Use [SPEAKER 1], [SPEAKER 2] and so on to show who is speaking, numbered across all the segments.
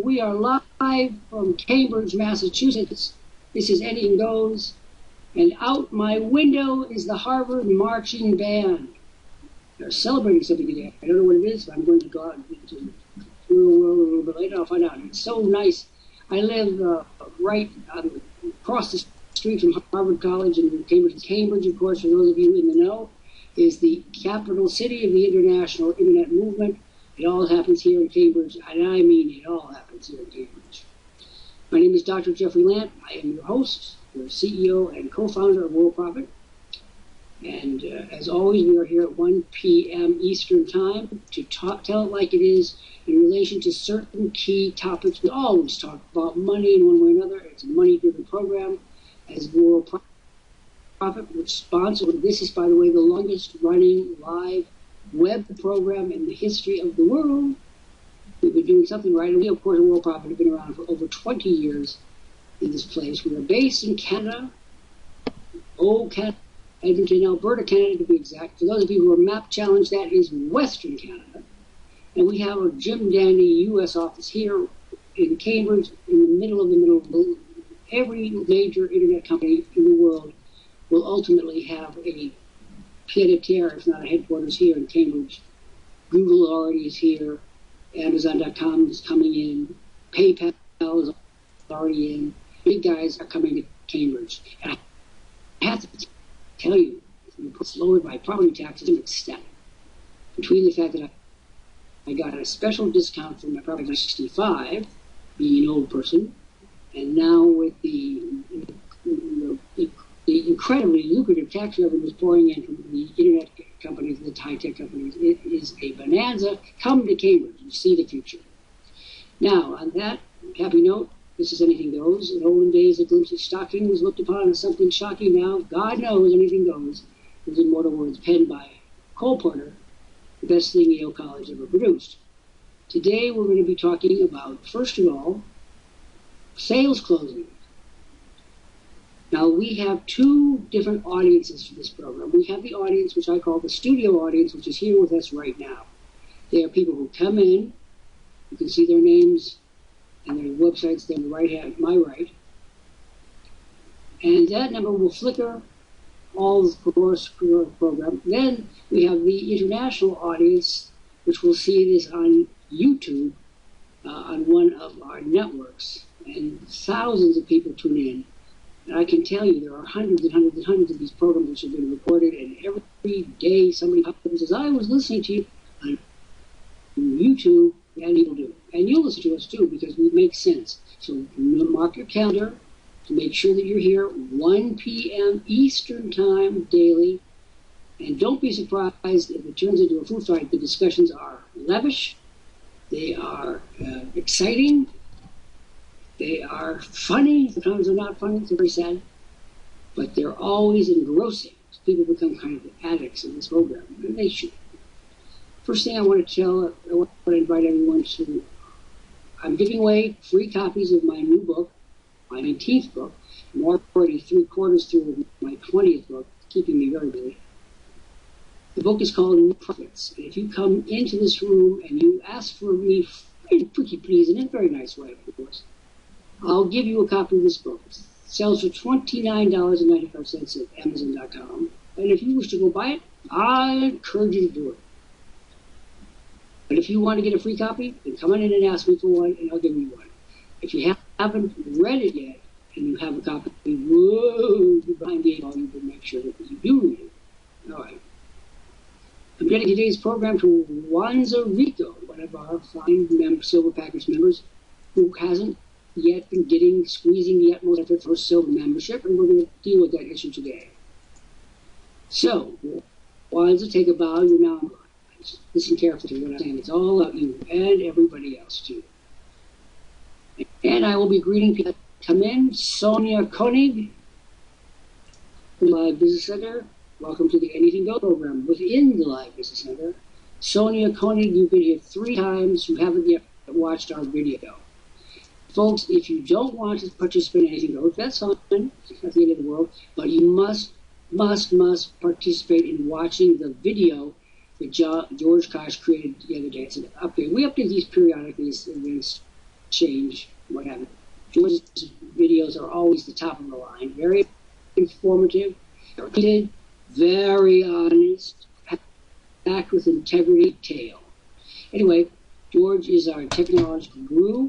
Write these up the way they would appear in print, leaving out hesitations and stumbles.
[SPEAKER 1] We are live from Cambridge, Massachusetts. This is Anything Goes. And out my window is the Harvard Marching Band. They're celebrating something today. I don't know what it is, but I'm going to go out into the real world a little bit later. I'll find out. It's so nice. I live right across the street from Harvard College in Cambridge. Cambridge, of course, for those of you in the know, is the capital city of the international internet movement. It all happens here in Cambridge, and I mean it all happens here in Cambridge. My name is Dr. Jeffrey Lant. I am your host, your CEO and co-founder of Worldprofit. And as always, we are here at 1 p.m. Eastern Time to tell it like it is in relation to certain key topics. We always talk about money in one way or another. It's a money-driven program. As Worldprofit, which sponsors, this is, by the way, the longest-running live web program in the history of the world. We've been doing something right. And we, of course, at Worldprofit have been around for over 20 years in this place. We are based in Canada, old Canada. Edmonton, Alberta, Canada, to be exact. For those of you who are map challenged, that is Western Canada. And we have a Jim Dandy U.S. office here in Cambridge, in the middle of the middle. Every major internet company in the world will ultimately have a pied-à-terre, if not a headquarters, here in Cambridge. Google already is here. Amazon.com is coming in. PayPal is already in. Big guys are coming to Cambridge. And I have to tell you, it's lowered my property taxes to an extent. Between the fact that I got a special discount for my property at 65, being an old person, and now with the incredibly lucrative tax revenues pouring in from the internet companies, the high-tech companies, it is a bonanza. Come to Cambridge and see the future. Now, on that happy note, this is Anything Goes. In olden days, a glimpse of stocking was looked upon as something shocking. Now, God knows anything goes. Those immortal words penned by Cole Porter, the best thing Yale College ever produced. Today, we're going to be talking about, first of all, sales closing. Now, we have two different audiences for this program. We have the audience, which I call the studio audience, which is here with us right now. They are people who come in. You can see their names and their websites there on the right hand, my right. And that number will flicker all the course program. Then we have the international audience, which will see this on YouTube, on one of our networks. And thousands of people tune in. And I can tell you there are hundreds and hundreds and hundreds of these programs which have been recorded, and every day somebody comes and says, I was listening to you on YouTube, and people do. And you'll listen to us too, because we make sense. So mark your calendar to make sure that you're here 1 p.m. Eastern Time daily. And don't be surprised if it turns into a food fight. The discussions are lavish. They are exciting. They are funny. Sometimes they're not funny. They're very sad. But they're always engrossing. People become kind of addicts in this program. And they should. First thing I want to invite everyone to, I'm giving away free copies of my new book, my 19th book. I'm already 3/4 through my 20th book, keeping me very busy. The book is called New Profits. And if you come into this room and you ask for me, pretty please, in a very nice way, of course, I'll give you a copy of this book. It sells for $29.95 at Amazon.com. And if you wish to go buy it, I encourage you to do it. But if you want to get a free copy, then come on in and ask me for one, and I'll give you one. If you haven't read it yet, and you have a copy, whoa, you're behind the eight ball, you can make sure that you do read it. All right. I'm getting today's program to Wanza Rico, one of our fine Silver Package members, who hasn't yet been squeezing the utmost effort for silver membership, and we're going to deal with that issue today. So, Wanza, take a bow. You're now. Listen carefully to what I'm saying. It's all about you and everybody else, too. And I will be greeting people that come in. Sonia Koenig, from the Live Business Center. Welcome to the Anything Goes program within the Live Business Center. Sonia Koenig, you've been here 3 times. You haven't yet watched our video. Folks, if you don't want to participate in Anything Goes, that's fine. It's not the end of the world. But you must participate in watching the video that George Kosh created the other day. It's an update. We update these periodically. It's change what happened. George's videos are always the top of the line, very informative, very honest, packed with integrity, detail. Anyway, George is our technological guru,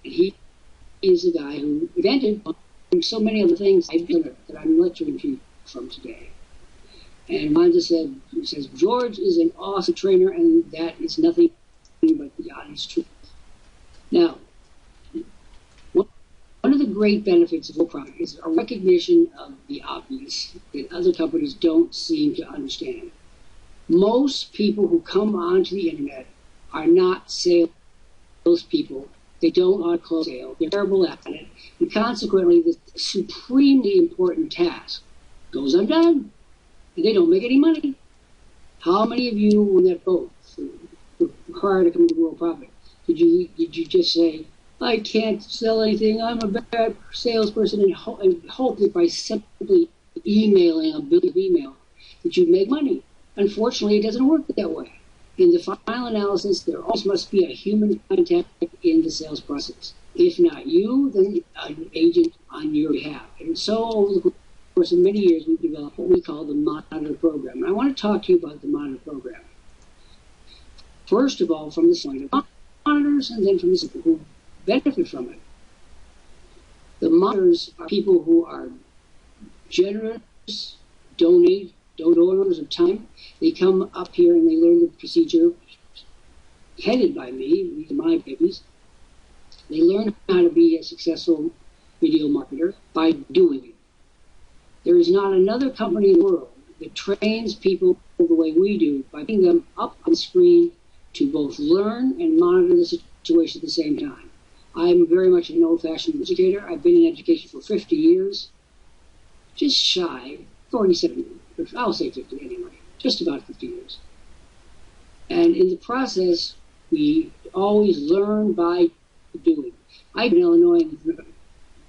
[SPEAKER 1] and he is the guy who invented so many of the things I've done that I'm lecturing to you from today. And Wanda says, George is an awesome trainer, and that is nothing but the honest truth. Now, one of the great benefits of Worldprofit is a recognition of the obvious that other companies don't seem to understand. Most people who come onto the internet are not sales people. They don't know how to close sales. They're terrible at it. And consequently, the supremely important task goes undone. And they don't make any money. How many of you on that boat prior to coming to Worldprofit did you just say, I can't sell anything, I'm a bad salesperson, and hope that by simply emailing a billion of email that you'd make money? Unfortunately, it doesn't work that way. In the final analysis, there always must be a human contact in the sales process. If not you, then an agent on your behalf. And so over the course of many years, we've developed what we call the Monitor Program. And I want to talk to you about the Monitor Program. First of all, from the point of monitors, and then from the people who benefit from it. The monitors are people who are generous, donors of time. They come up here and they learn the procedure headed by me, these are my babies. They learn how to be a successful video marketer by doing it. There is not another company in the world that trains people the way we do by putting them up on the screen to both learn and monitor the situation at the same time. I'm very much an old-fashioned educator. I've been in education for 50 years, just shy, 47, I'll say 50 anyway, just about 50 years. And in the process, we always learn by doing. I've been in Illinois in the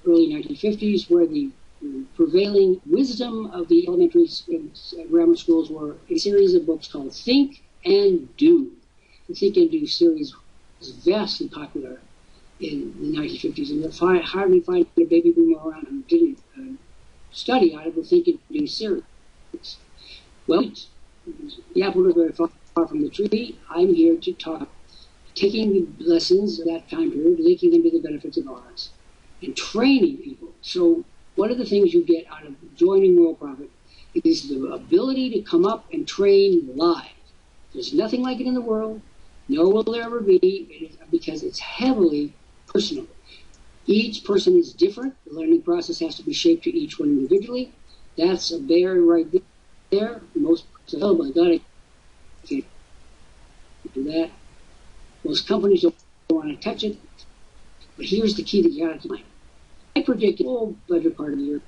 [SPEAKER 1] early 1950s, where the prevailing wisdom of the elementary and grammar schools were a series of books called Think and Do. The Think and Do series was vastly popular in the 1950s, and you'll hardly find a baby boomer around who didn't study out of the Think and Do series. Well, the apple is very far from the tree. I'm here to talk, taking the lessons of that time period, linking them to the benefits of ours, and training people. So one of the things you get out of joining Worldprofit is the ability to come up and train live. There's nothing like it in the world, nor will there ever be, because it's heavily personal. Each person is different. The learning process has to be shaped to each one individually. That's a barrier right there. Most say, oh my God, I can't do that. Most companies don't want to touch it. But here's the key that you got to keep in mind. I predicted, the better part of the year,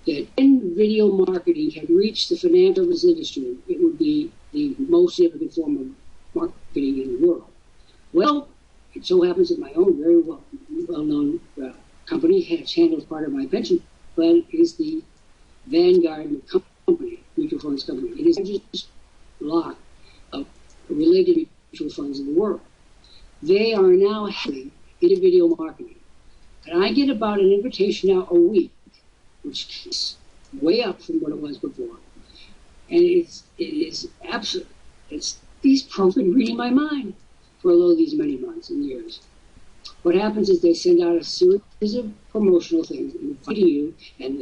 [SPEAKER 1] that when video marketing had reached the financial services industry, it would be the most significant form of marketing in the world. Well, it so happens that my own very well-known company has handled part of my pension plan is the Vanguard company, mutual funds company. It is the largest block of related mutual funds in the world. They are now heading into video marketing. And I get about an invitation now a week, which is way up from what it was before. And it is absolute. These programs have been reading my mind for these many months and years. What happens is they send out a series of promotional things, inviting you, and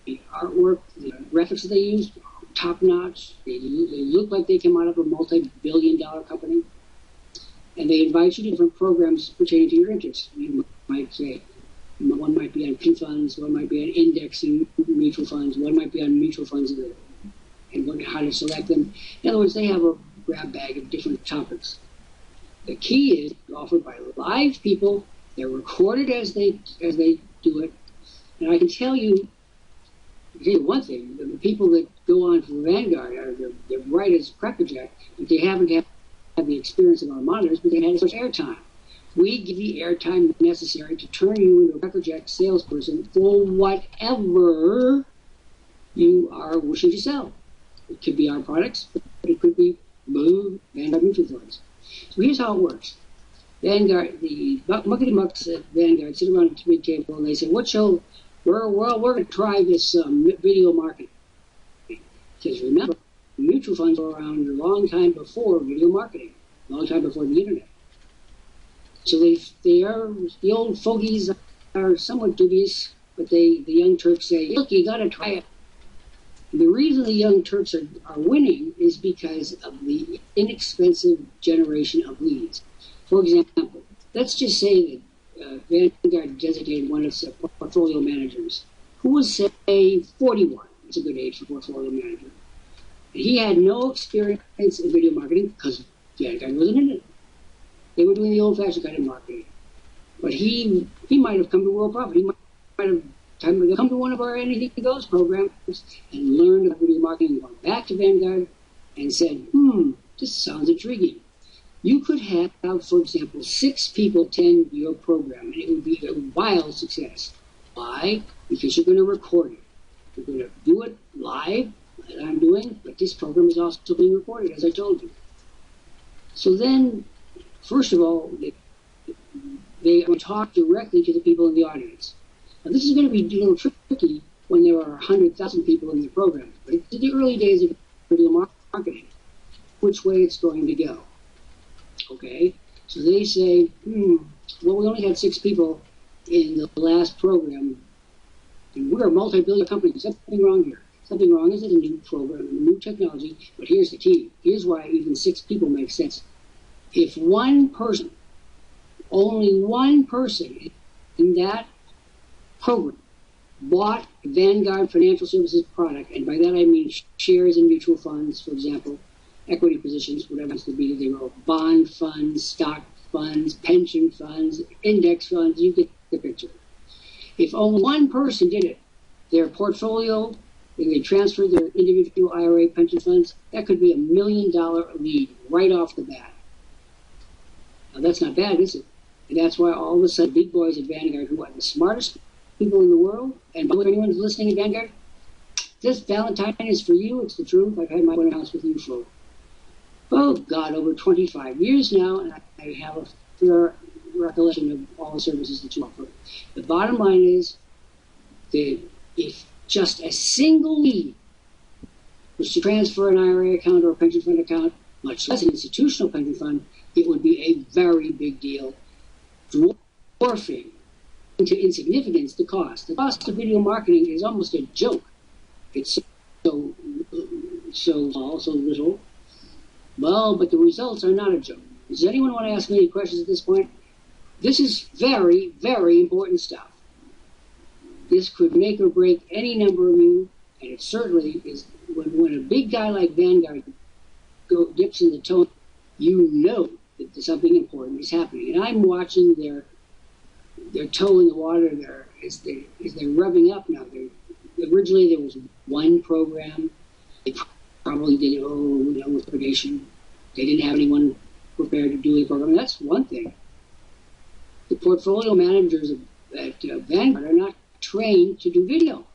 [SPEAKER 1] the artwork, the graphics that they use, top-notch. They look like they come out of a multi-billion-dollar company. And they invite you to different programs pertaining to your interests. You might say, one might be on pension funds, one might be on indexing mutual funds, one might be on mutual funds, and how to select them. In other words, they have a grab bag of different topics. The key is offered by live people. They're recorded as they do it. And I can tell you one thing: the people that go on for Vanguard they're bright as crackerjack, but they haven't had the experience of our monitors, but they had so much airtime. We give the airtime necessary to turn you into a crackerjack salesperson for whatever you are wishing to sell. It could be our products, but it could be Vanguard mutual funds. So here's how it works. Vanguard, the muckety mucks at Vanguard sit around the big table and they say, we're going to try this video marketing. Because remember, mutual funds were around a long time before video marketing, a long time before the internet. So the old fogies are somewhat dubious, but the young Turks say, look, you got to try it. And the reason the young Turks are winning is because of the inexpensive generation of leads. For example, let's just say that Vanguard designated one of its portfolio managers, who was, say, 41. It's a good age for portfolio manager. And he had no experience in video marketing because Vanguard wasn't in it. They were doing the old-fashioned kind of marketing. But he might have come to Worldprofit. He might have come to one of our Anything Goes programs and learned about video marketing, gone back to Vanguard and said, this sounds intriguing. You could have, for example, 6 people attend your program, and it would be a wild success. Why? Because you're going to record it. You're going to do it live, like I'm doing, but this program is also being recorded, as I told you. So then, first of all, they talk directly to the people in the audience. Now, this is going to be a little tricky when there are 100,000 people in the program, but it's the early days of video marketing, which way it's going to go. Okay, so they say, well, we only had 6 people in the last program, and we're a multi-billion company. There's something wrong here. Something wrong. Is it a new program, a new technology? But here's the key. Here's why even 6 people make sense. If one person, only one person in that program bought a Vanguard Financial Services product, and by that I mean shares in mutual funds, for example, equity positions, whatever it has to be, they were bond funds, stock funds, pension funds, index funds, you get the picture. If only one person did it, their portfolio, and they transferred their individual IRA pension funds, that could be $1 million lead right off the bat. Now that's not bad, is it? And that's why all of a sudden big boys at Vanguard, who are the smartest people in the world, and if anyone's listening at Vanguard, this Valentine is for you, it's the truth. I've had my one house with you for, oh God, over 25 years now, and I have a fair recollection of all the services that you offer. The bottom line is that if just a single lead was to transfer an IRA account or a pension fund account, much less an institutional pension fund, it would be a very big deal, dwarfing into insignificance the cost. The cost of video marketing is almost a joke. It's so small, so little. Well, but the results are not a joke. Does anyone want to ask me any questions at this point? This is very, very important stuff. This could make or break any number of you, and it certainly is. When a big guy like Vanguard dips in the toe, you know that something important is happening. And I'm watching their toe in the water there as they're rubbing up now. Originally there was one program. They probably did it, with liquidation. They didn't have anyone prepared to do a program. And that's one thing. The portfolio managers at Vanguard are not trained to do video.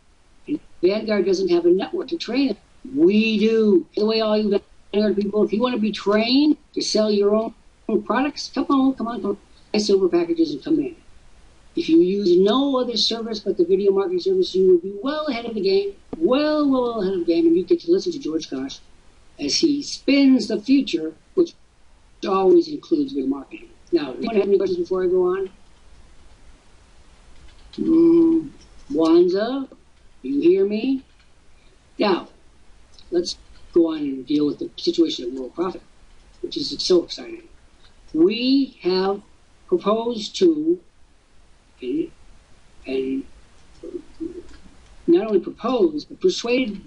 [SPEAKER 1] And Vanguard doesn't have a network to train them. We do. By the way, all you Vanguard people, if you want to be trained to sell your own products, come on. Buy silver packages and come in. If you use no other service but the video marketing service, you will be well ahead of the game, well ahead of the game, and you get to listen to George Kosh as he spins the future, which always includes video marketing. Now, do you want to have any questions before I go on? Wanza, you hear me? Now, let's go on and deal with the situation at Worldprofit, which is so exciting. We have proposed to, and not only proposed, but persuaded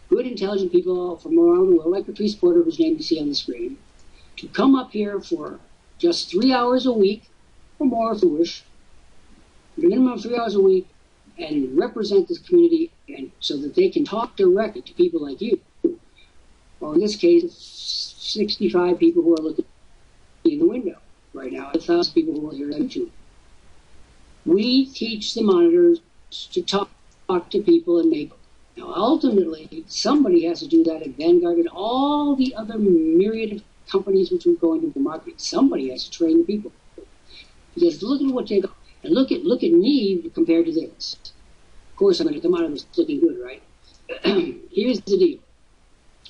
[SPEAKER 1] good, intelligent people from around the world, like Patrice Porter, whose name you see on the screen, to come up here for just 3 hours a week, or more if you wish, a minimum of 3 hours a week, and represent this community, and so that they can talk directly to people like you, or in this case, 65 people who are looking in the window right now, 1,000 people who will hear on YouTube. We teach the monitors to talk to people and make. Now, ultimately, somebody has to do that at Vanguard and all the other myriad of companies which will go into the market. Somebody has to train the people. Because look at what they go, and look at me compared to this. Of course, I'm going to come out of this looking good, right? Here's the deal.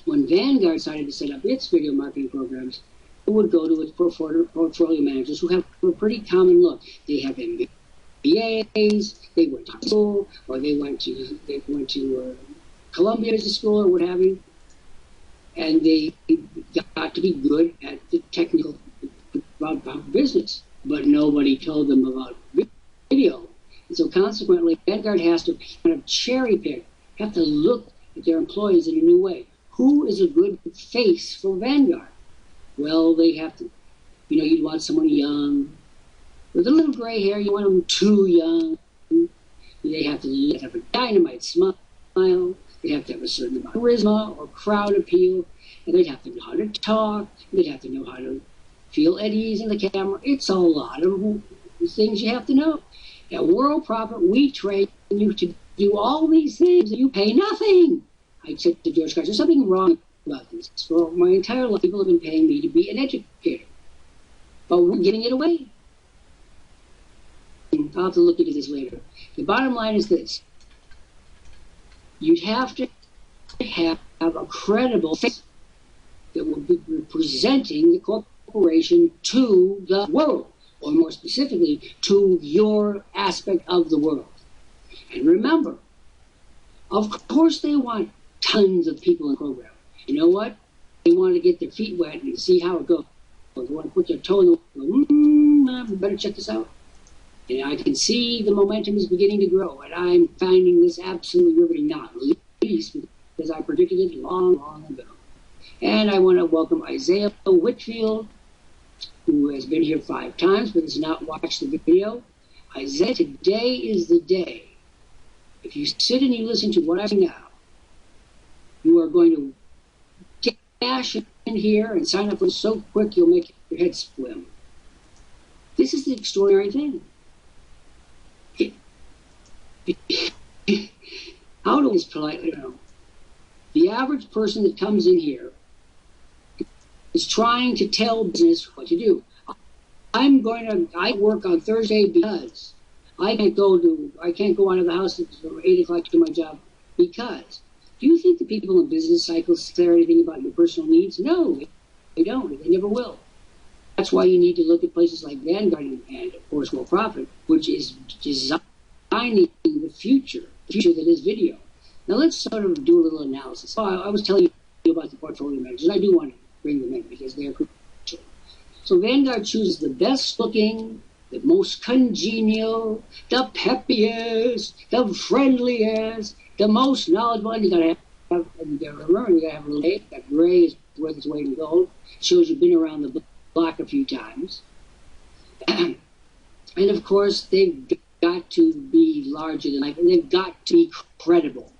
[SPEAKER 1] When Vanguard decided to set up its video marketing programs, it would go to its portfolio managers who have a pretty common look. They have MBAs, they went to school, or they went to Columbia Business School or what have you, and they got to be good at the technical about business, but nobody told them about video. And so consequently, Vanguard has to kind of cherry pick, have to look at their employees in a new way. Who is a good face for Vanguard? Well, they have to, you'd want someone young. With a little gray hair, you want them too young. They have to have a dynamite smile. They have to have a certain amount of charisma or crowd appeal. And they'd have to know how to talk. They'd have to know how to feel at ease in the camera. It's a lot of things you have to know. At Worldprofit, we train you to do all these things and you pay nothing. I said to George, there's something wrong about this. For my entire life, people have been paying me to be an educator. But we're giving it away. I'll have to look into this later. The bottom line is this. You'd have to have a credible face that will be representing the corporation to the world, or more specifically, to your aspect of the world. And remember, of course they want tons of people in the program. You know what? They want to get their feet wet and see how it goes. They want to put their toe in the water. Better check this out. And I can see the momentum is beginning to grow, and I'm finding this absolutely riveting, not least because I predicted it long, long ago. And I want to welcome Isaiah Whitfield, who has been here 5 times but has not watched the video. Isaiah, today is the day. If you sit and you listen to what I say now, you are going to dash in here and sign up for it so quick you'll make your head swim. This is the extraordinary thing. How do I politely know? The average person that comes in here is trying to tell business what to do. I work on Thursday because I can't go out of the house at 8 o'clock to do my job because. Do you think the people in business cycles care anything about your personal needs? No, they don't. They never will. That's why you need to look at places like Vanguard and of course, Worldprofit, which is designing the future that is video. Now let's sort of do a little analysis. I was telling you about the portfolio managers, and I do want to bring them in because they are crucial. So Vanguard chooses the best looking, the most congenial, the peppiest, the friendliest, the most knowledgeable. And you gotta remember, you gotta have a little gray. That gray is worth its weight in gold. Shows you've been around the block a few times. And of course, they've got to be larger than life, and they've got to be credible.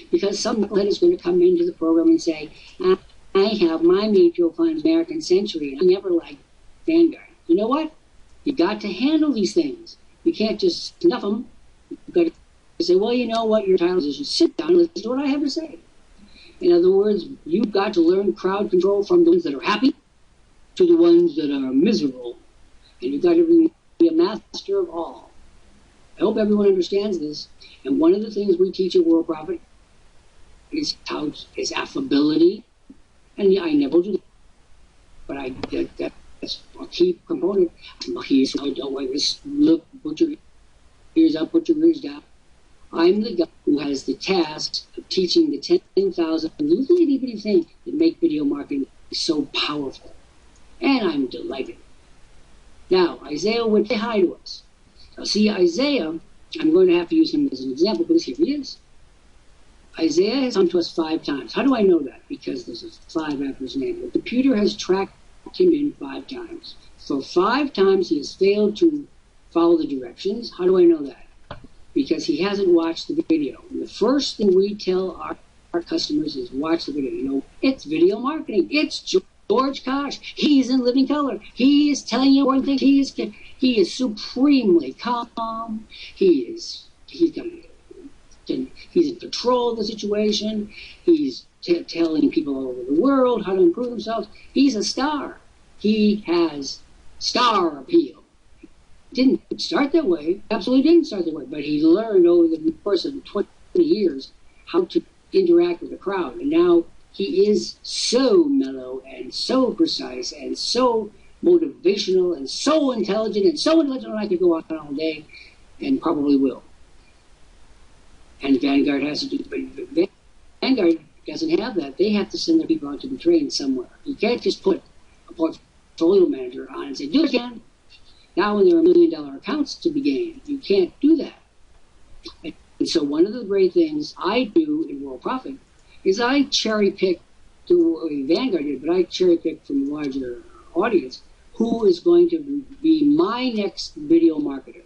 [SPEAKER 1] Because some knucklehead is going to come into the program and say, I have my mutual fund American Century, and I never liked Vanguard. You know what? You got to handle these things. You can't just snuff them. You've got to say, well, you know what, your title is, sit down and listen to what I have to say. In other words, you've got to learn crowd control from the ones that are happy to the ones that are miserable. And you've got to be a master of all. I hope everyone understands this. And one of the things we teach at Worldprofit is affability. And I never do that. But that's a key component. Here's how don't wait. Look, put your ears up, put your ears down. I'm the guy who has the task of teaching the 10,000 little itty-bitty things that make video marketing so powerful. And I'm delighted. Now, Isaiah would say hi to us. Now, see, Isaiah, I'm going to have to use him as an example because here he is. Isaiah has come to us 5 times. How do I know that? Because there's a 5 after his name. The computer has tracked him in 5 times. So 5 times he has failed to follow the directions. How do I know that? Because he hasn't watched the video. And the first thing we tell our customers is watch the video. You know, it's video marketing. It's George Kosh. He's in living color. He is telling you important things. He is supremely calm. He's in control of the situation. He's telling people all over the world how to improve themselves. He's a star. He has star appeal. didn't start that way, absolutely didn't start that way, but he learned over the course of 20 years how to interact with the crowd. And now he is so mellow and so precise and so motivational and so intelligent I could go on all day and probably will. And Vanguard has to do, but Vanguard doesn't have that. They have to send their people out to be trained somewhere. You can't just put a portfolio manager on and say, do it again. Now when there are $1 million accounts to be gained, you can't do that. And so one of the great things I do in Worldprofit is I cherry pick, to what Vanguard did, but I cherry pick from a larger audience who is going to be my next video marketer.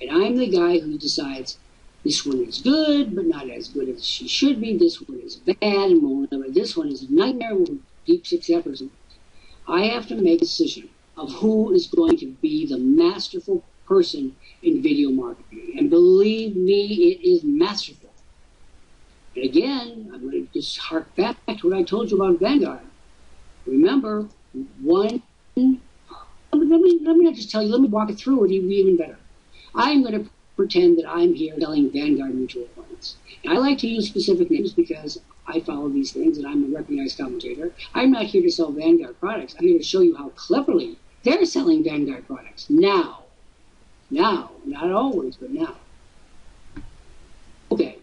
[SPEAKER 1] And I'm the guy who decides this one is good, but not as good as she should be. This one is bad, and this one is a nightmare with deep success. I have to make a decision of who is going to be the masterful person in video marketing. And believe me, it is masterful. And again, I'm going to just hark back to what I told you about Vanguard. Remember, let me not just tell you, let me walk it through it even better. I'm going to pretend that I'm here selling Vanguard mutual funds. And I like to use specific names because I follow these things and I'm a recognized commentator. I'm not here to sell Vanguard products. I'm here to show you how cleverly they're selling Vanguard products now. Now, not always, but now. Okay,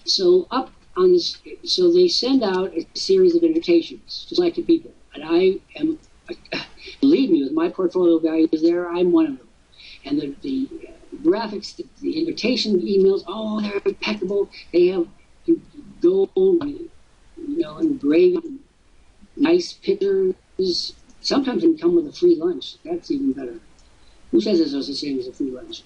[SPEAKER 1] so up on this, so they send out a series of invitations to selected people. And I am, believe me, with my portfolio values there, I'm one of them. And the graphics, the invitation emails, oh, they're impeccable. They have gold, engraved, nice pictures. Sometimes they come with a free lunch. That's even better. Who says it's the same as a free lunch?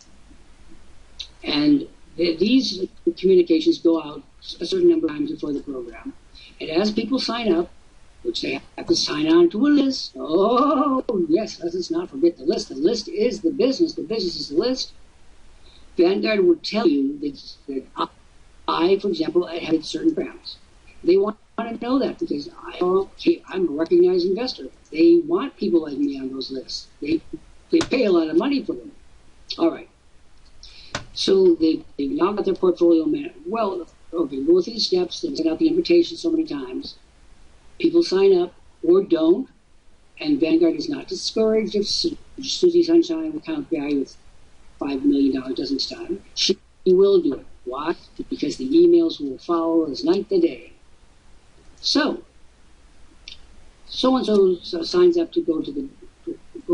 [SPEAKER 1] And these communications go out a certain number of times before the program. And as people sign up, which they have to sign on to a list. Oh, yes, let's not forget the list. The list is the business. The business is the list. Vanguard would tell you that I, for example, have certain programs. They want to know that because I'm a recognized investor. They want people like me on those lists. They pay a lot of money for them. All right. So they now got their portfolio manager. Well, okay, go through the steps. They send out the invitation so many times. People sign up or don't, and Vanguard is not discouraged if Susie Sunshine account value of $5 million doesn't start. She will do it. Why? Because the emails will follow as night and day. So and so signs up to go to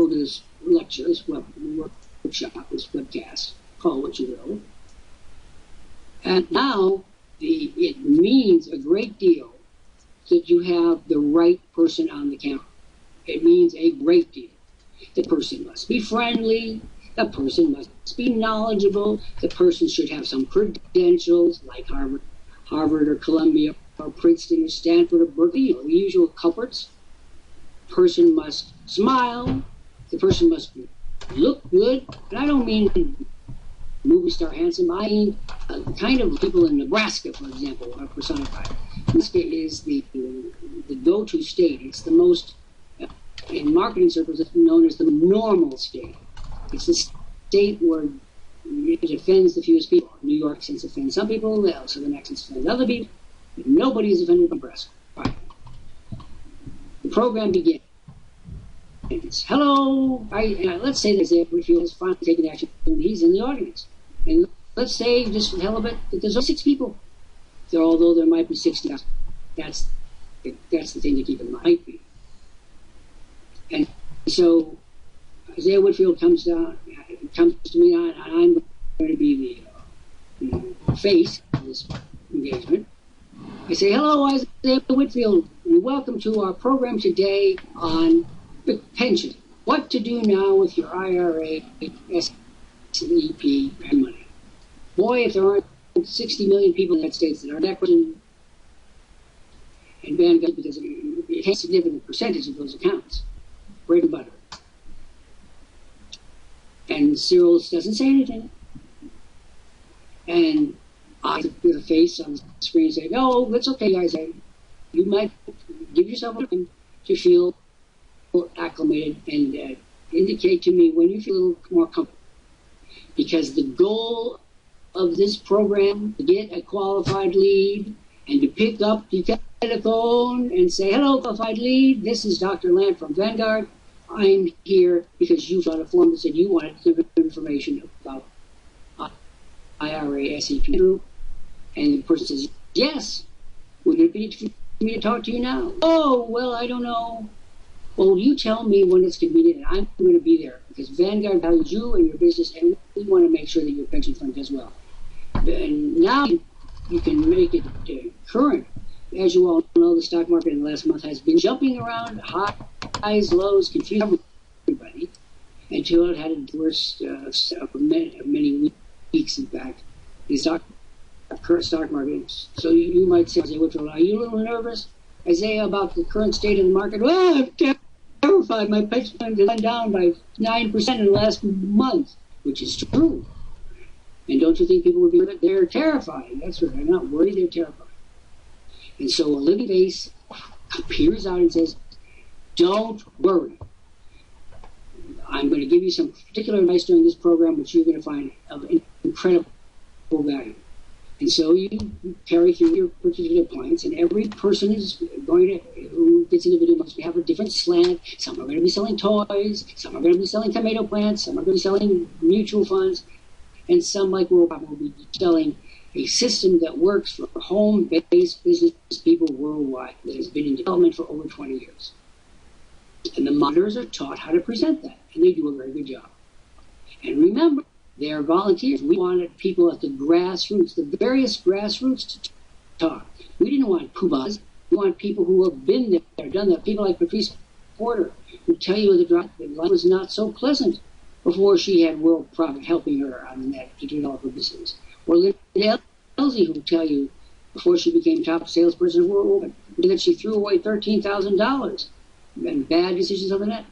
[SPEAKER 1] this lecture, this workshop, this webcast, call it what you will. And now it means a great deal that you have the right person on the camera. It means a great deal. The person must be friendly. The person must be knowledgeable. The person should have some credentials like Harvard or Columbia or Princeton or Stanford or Berkeley, the usual culprits. The person must smile. The person must look good. And I don't mean movie star handsome. I mean the kind of people in Nebraska, for example, are personified. Nebraska is the go-to state. It's the most, in marketing circles, it's known as the normal state. It's the state where it offends the fewest people. New York since offends some people, so the next offends other people. Nobody is offended by Nebraska. Right. The program begins. Hello. Let's say that Isaiah Whitfield has finally taken action, and he's in the audience. And let's say, just for the hell of it, that there's only 6 people. Although there might be 60,000. That's the thing to keep in mind. And so Isaiah Whitfield comes to me, and I'm going to be the face of this engagement. I say, hello, Isaiah Whitfield, and welcome to our program today on pension. What to do now with your IRA, SEP, and money. Boy, if there aren't 60 million people in the United States that are that question, and Vanguard, because it has a significant percentage of those accounts. Bread and butter. And Cyril doesn't say anything. And I, with a face on the screen, say, no, it's okay, guys. You might give yourself a time to feel acclimated and indicate to me when you feel a little more comfortable. Because the goal of this program to get a qualified lead and to pick up the telephone and say, hello, qualified lead, this is Dr. Lant from Vanguard. I'm here because you filled out a form that said you wanted to give information about IRA SEP group. And the person says, yes, would it be for me to talk to you now? Oh, well, I don't know. Well, you tell me when it's convenient, and I'm going to be there because Vanguard values you and your business, and we want to make sure that your pension fund does well. And now you can make it current. As you all know, the stock market in the last month has been jumping around, highs, lows, confusing everybody, until it had a worst of many weeks, in fact. The current stock market. So you might say, Isaiah Whitfield, are you a little nervous, Isaiah, about the current state of the market? Well, I'm terrified. My pension fund went down by 9% in the last month, which is true. And don't you think people would be, they're terrified. That's right. They're not worried, they're terrified. And so a living face appears out and says, don't worry. I'm going to give you some particular advice during this program, which you're going to find of incredible value. And so you carry through your particular points, and every person is going to, who gets in the video, must have a different slant. Some are going to be selling toys, some are going to be selling tomato plants, some are going to be selling mutual funds, and some, like Worldprofit, will be selling a system that works for home-based business people worldwide that has been in development for over 20 years. And the monitors are taught how to present that, and they do a very good job. And remember, they are volunteers. We wanted people at the grassroots, the various grassroots, to talk. We didn't want poobahs. We want people who have been there, done that. People like Patrice Porter, who tell you that life was not so pleasant before she had Worldprofit helping her on that to develop her business. Or Linda Elsie, who tell you before she became top salesperson in Worldprofit that she threw away $13,000 and bad decisions on the net.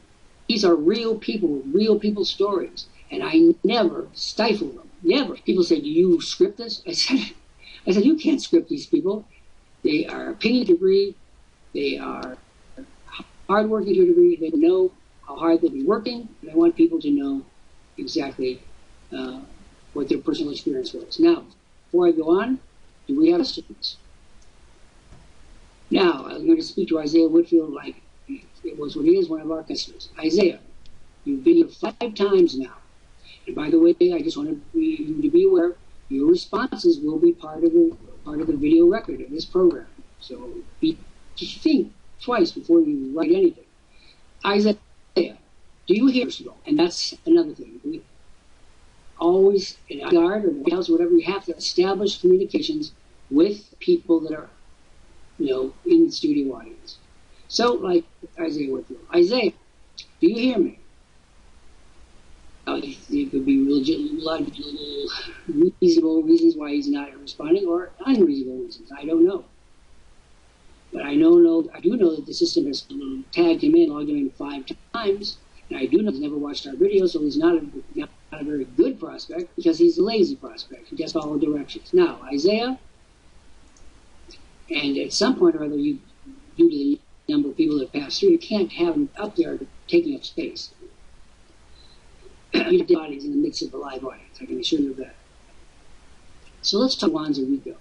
[SPEAKER 1] These are real people stories. And I never stifle them. Never. People say, do you script this? I said, you can't script these people. They are opinion degree. They are hardworking to a degree. They know how hard they've been working. And I want people to know exactly what their personal experience was. Now, before I go on, do we have questions? Now, I'm going to speak to Isaiah Whitfield like it was when he is one of our customers. Isaiah, you've been here 5 times now. And by the way, I just want you to be aware, your responses will be part of the video record of this program. So just think twice before you write anything. Isaiah, do you hear us? And that's another thing. We always, in Vanguard or the White House or whatever, you have to establish communications with people that are, in the studio audience. So, like Isaiah Whitfield. Isaiah, do you hear me? It could be a lot of reasonable reasons why he's not responding, or unreasonable reasons. I don't know. But I do know that the system has tagged him in, logged him in 5 times, and I do know he's never watched our videos, so he's not a very good prospect because he's a lazy prospect. He just follows directions. Now, Isaiah, and at some point or other, due to the number of people that pass through, you can't have him up there taking up space. You have the audience in the midst of the live audience. I can assure you of that. So let's talk Wanza Rico,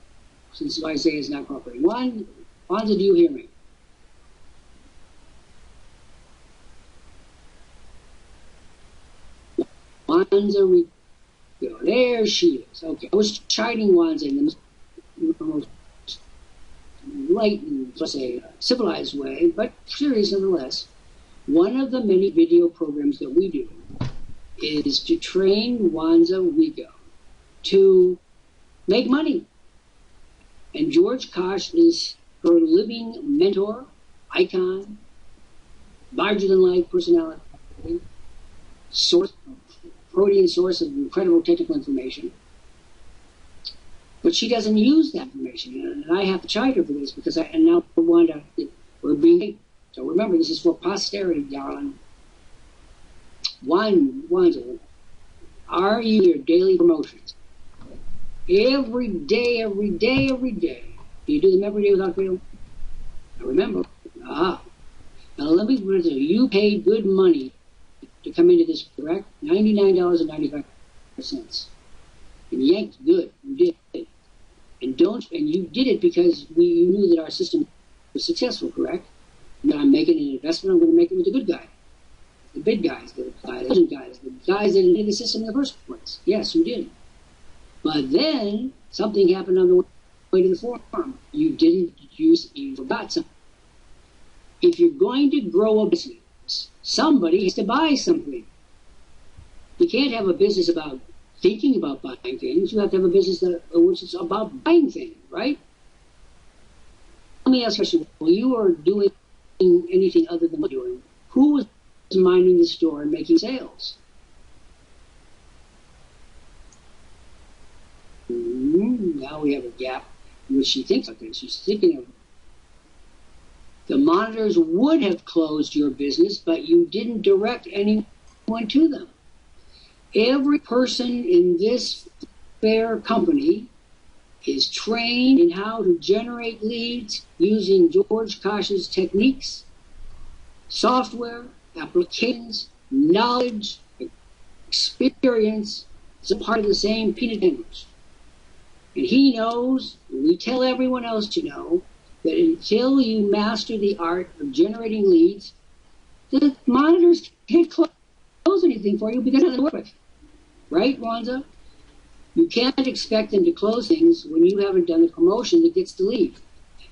[SPEAKER 1] since Isaiah is not cooperating. Wanza, do you hear me? Wanza Rico. There she is. Okay. I was chiding Wanza in the most light and, let's say, civilized way, but serious nonetheless. One of the many video programs that we do is to train Wanza Rico to make money. And George Kosh is her living mentor, icon, larger-than-life personality, protein source of incredible technical information. But she doesn't use that information, and I have to chide her for this because we're being. So remember, this is for posterity, darling. Wanza, are you your daily promotions? Every day. Do you do them every day without fail? Now remember, now let me put it to you, you pay good money to come into this, correct? $99.95. And yanked good. You did it. And you did it because you knew that our system was successful, correct? Now I'm making an investment, I'm going to make it with the good guy. The big guys, the guys that did the system in the first place. Yes, you did. But then something happened on the way to the farm. You forgot something. If you're going to grow a business, somebody has to buy something. You can't have a business about thinking about buying things. You have to have a business which is about buying things, right? Let me ask you a question. Well, you are doing anything other than what you're doing. Who was minding the store and making sales? Now we have a gap in which she thinks like this. She's thinking of the monitors would have closed your business, but you didn't direct anyone to them. Every person in this fair company is trained in how to generate leads using George Kosh's techniques, software, applications, knowledge, experience. It's a part of the same peanut sandwich. And he knows, and we tell everyone else to know, that until you master the art of generating leads, the monitors can't close anything for you because of the work with. Right, Wanza? You can't expect them to close things when you haven't done the promotion that gets the lead.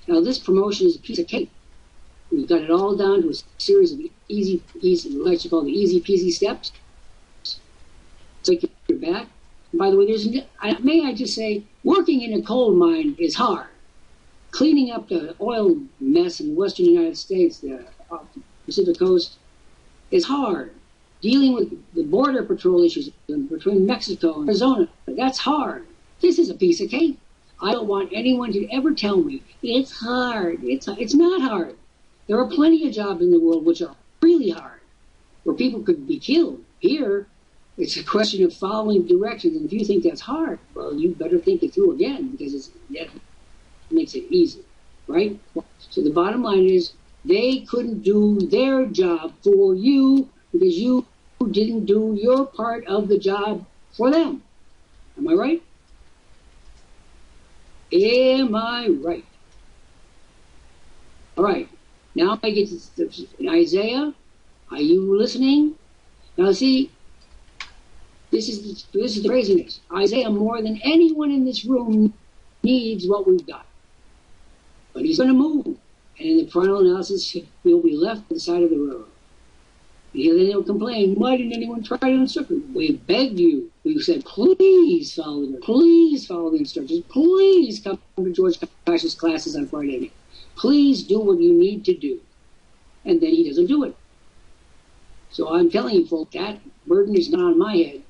[SPEAKER 1] Now, this promotion is a piece of cake. We've got it all down to a series of easy, what you call the easy peasy steps. Take your back. And by the way, may I just say, working in a coal mine is hard. Cleaning up the oil mess in the western United States, the Pacific coast, is hard. Dealing with the border patrol issues between Mexico and Arizona, that's hard. This is a piece of cake. I don't want anyone to ever tell me it's hard. It's not hard. There are plenty of jobs in the world which are really hard, where people could be killed. Here, it's a question of following directions, and if you think that's hard, well, you better think it through again, because that makes it easy, right? So the bottom line is, they couldn't do their job for you because you didn't do your part of the job for them. Am I right? Am I right? All right. Now I get to Isaiah. Are you listening? Now see, this is the craziness. Isaiah, more than anyone in this room, needs what we've got. But he's going to move. And in the final analysis, he'll be left at the side of the road. And then he'll complain, why didn't anyone try to instruct him? We begged you. We said, please follow the instructions. Please come to George Kosh's classes on Friday night. Please do what you need to do. And then he doesn't do it. So I'm telling you, folks, that burden is not on my head.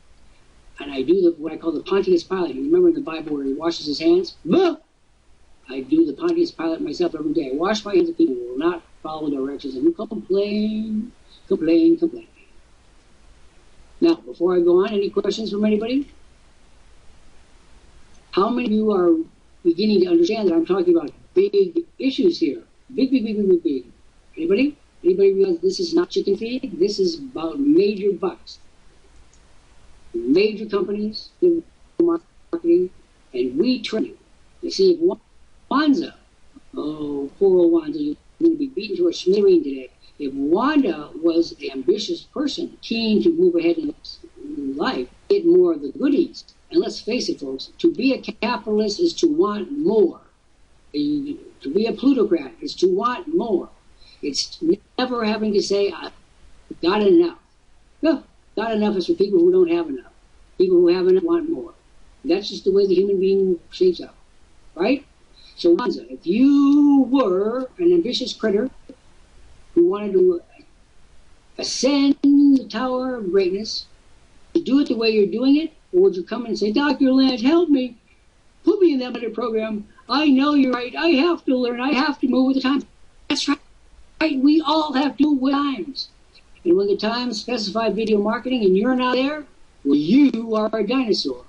[SPEAKER 1] And I do what I call the Pontius Pilate. You remember in the Bible where he washes his hands? I do the Pontius Pilate myself every day. I wash my hands of people who will not follow directions and who complain. Now, before I go on, any questions from anybody? How many of you are beginning to understand that I'm talking about big issues here? Big. Anybody? Anybody realize this is not chicken feed? This is about major bucks. Major companies, marketing, and we train you. You see, if Wanza, oh, poor old Wanza, you're going to be beaten to a smithereen today. If Wanda was an ambitious person, keen to move ahead in life, get more of the goodies. And let's face it, folks, to be a capitalist is to want more. To be a plutocrat is to want more. It's never having to say, I've got enough. No, got enough is for people who don't have enough. People who have enough want more. That's just the way the human being shapes up, right? So, Wanza, if you were an ambitious critter who wanted to ascend the tower of greatness, to do it the way you're doing it, or would you come and say, Dr. Lant, help me, put me in that better program. I know you're right. I have to learn. I have to move with the times. That's right. We all have to move with times. And when the times specify video marketing and you're not there, well, you are a dinosaur.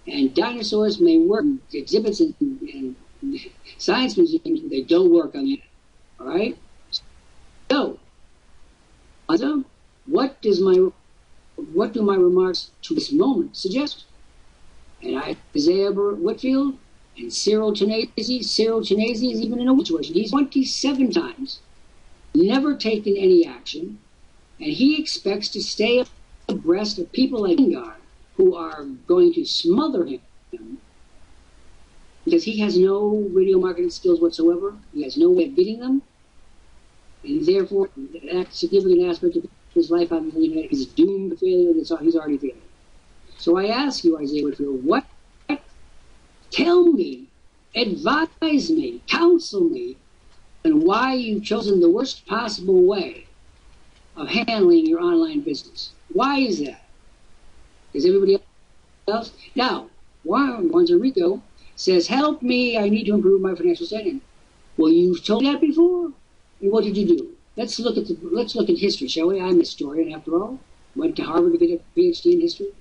[SPEAKER 1] And dinosaurs may work in exhibits and science museums, but they don't work on the internet. All right? So, what does my what do my remarks to this moment suggest? And Isaiah Whitfield and Cyril Tennessee is even in a situation. He's 27 times never taken any action, and he expects to stay abreast of people like Lingard who are going to smother him because he has no radio marketing skills whatsoever. He has no way of getting them, and therefore that significant aspect of his life, I believe, is doomed to failure. He's already failed. So I ask you, Isaiah Whitfield, what? Tell me, advise me, counsel me, and why you've chosen the worst possible way of handling your online business. Why is that? Is everybody else? Now, Juan Rico says, help me, I need to improve my financial standing. Well, you've told me that before. And what did you do? Let's look at history, shall we? I'm a historian, after all. Went to Harvard to get a PhD in history.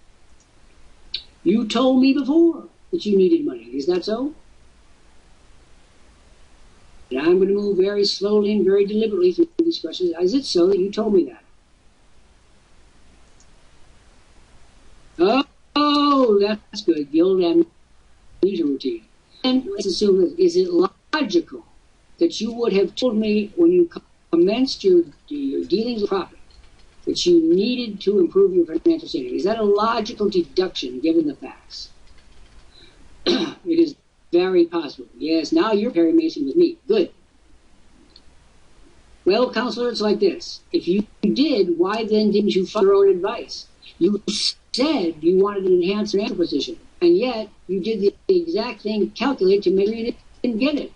[SPEAKER 1] You told me before that you needed money. Is that so? And I'm going to move very slowly and very deliberately through these questions. Is it so that you told me that? Oh, that's good. The old amnesia routine. And let's assume that, is it logical that you would have told me when you commenced your dealings with profit that you needed to improve your financial standing? Is that a logical deduction given the facts? It is very possible. Yes, now you're Perry Mason with me. Good. Well, counselor, it's like this. If you did, why then didn't you follow your own advice? You said you wanted an enhanced financial position, and yet you did the exact thing calculated to make sure you didn't get it.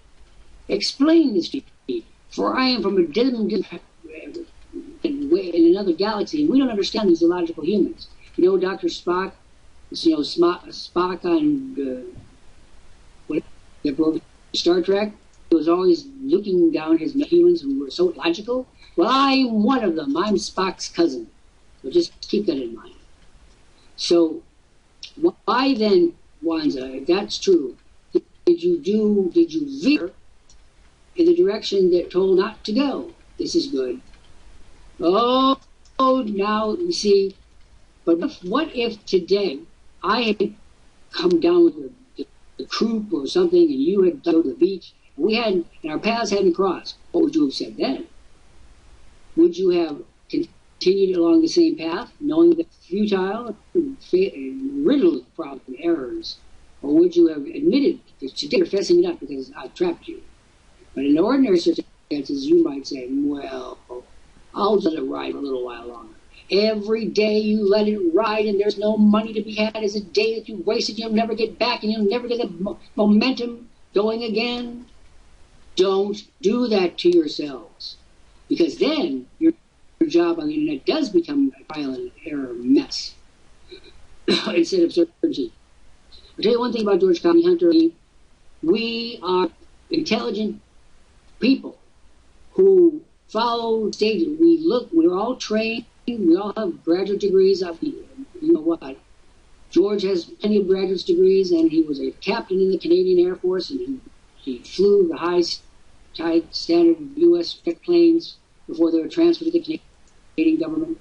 [SPEAKER 1] Explain this to me, for I am from a different in another galaxy, and we don't understand these illogical humans. You know, Dr. Spock, Spock on Star Trek, he was always looking down his humans who were so logical. Well, I'm one of them. I'm Spock's cousin. So just keep that in mind. So why then, Wanza, if that's true, did you veer in the direction that told not to go? This is good. Oh, now you see. But what if today I had come down with the croup or something, and you had gone to the beach, and our paths hadn't crossed? What would you have said then? Would you have continued along the same path, knowing that futile and riddled with problems and errors, or would you have admitted that today you're fessing it up because I trapped you? But in ordinary circumstances, you might say, well, I'll let it ride for a little while longer. Every day you let it ride and there's no money to be had is a day that you wasted. You'll never get back, and you'll never get the momentum going again. Don't do that to yourselves, because then your job on the internet does become a trial and error mess instead of certainty. I'll tell you one thing about George County Hunter. We are intelligent people who follow stages. We're all trained. We all have graduate degrees. You know what? George has plenty of graduate degrees, and he was a captain in the Canadian Air Force, and he flew the high standard U.S. jet planes before they were transferred to the Canadian government.